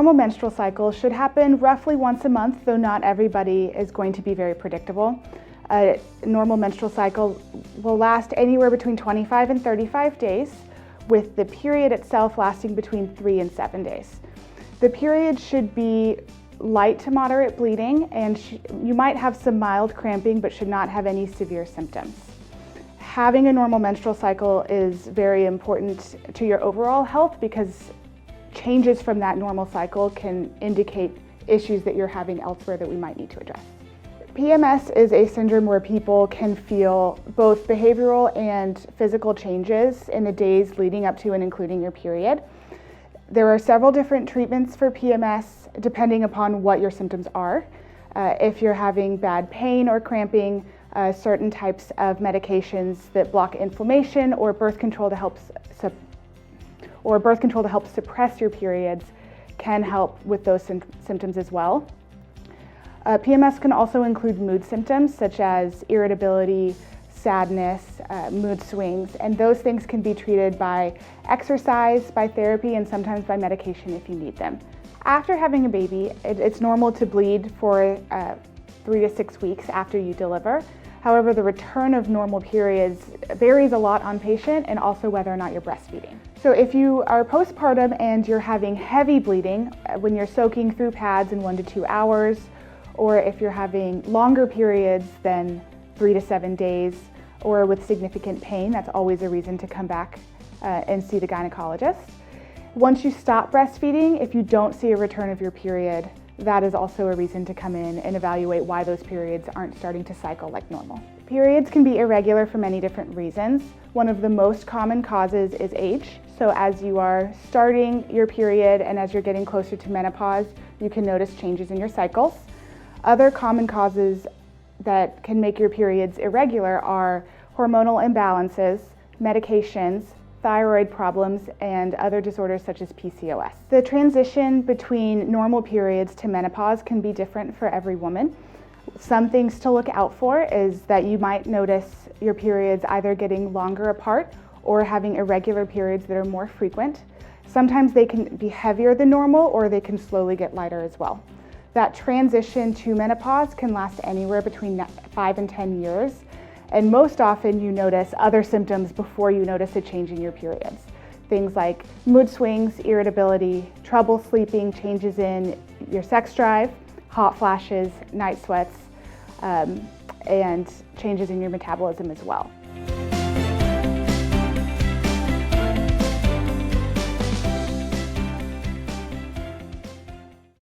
normal menstrual cycle should happen roughly once a month, though not everybody is going to be very predictable. A normal menstrual cycle will last anywhere between 25 and 35 days, with the period itself lasting between 3 and 7 days. The period should be light to moderate bleeding, and you might have some mild cramping, but should not have any severe symptoms. Having a normal menstrual cycle is very important to your overall health because changes from that normal cycle can indicate issues that you're having elsewhere that we might need to address. PMS is a syndrome where people can feel both behavioral and physical changes in the days leading up to and including your period. There are several different treatments for PMS depending upon what your symptoms are. If you're having bad pain or cramping, certain types of medications that block inflammation or birth control to help suppress your periods can help with those symptoms as well. PMS can also include mood symptoms such as irritability, sadness, mood swings, and those things can be treated by exercise, by therapy, and sometimes by medication if you need them. After having a baby, it's normal to bleed for 3 to 6 weeks after you deliver. However, the return of normal periods varies a lot on patient and also whether or not you're breastfeeding. So if you are postpartum and you're having heavy bleeding when you're soaking through pads in 1 to 2 hours, or if you're having longer periods than 3 to 7 days, or with significant pain, that's always a reason to come back and see the gynecologist. Once you stop breastfeeding, if you don't see a return of your period, that is also a reason to come in and evaluate why those periods aren't starting to cycle like normal. Periods can be irregular for many different reasons. One of the most common causes is age. So as you are starting your period and as you're getting closer to menopause, you can notice changes in your cycles. Other common causes that can make your periods irregular are hormonal imbalances, medications, thyroid problems, and other disorders such as PCOS. The transition between normal periods to menopause can be different for every woman. Some things to look out for is that you might notice your periods either getting longer apart or having irregular periods that are more frequent. Sometimes they can be heavier than normal or they can slowly get lighter as well. That transition to menopause can last anywhere between 5 and 10 years. And most often you notice other symptoms before you notice a change in your periods. Things like mood swings, irritability, trouble sleeping, changes in your sex drive, hot flashes, night sweats, and changes in your metabolism as well.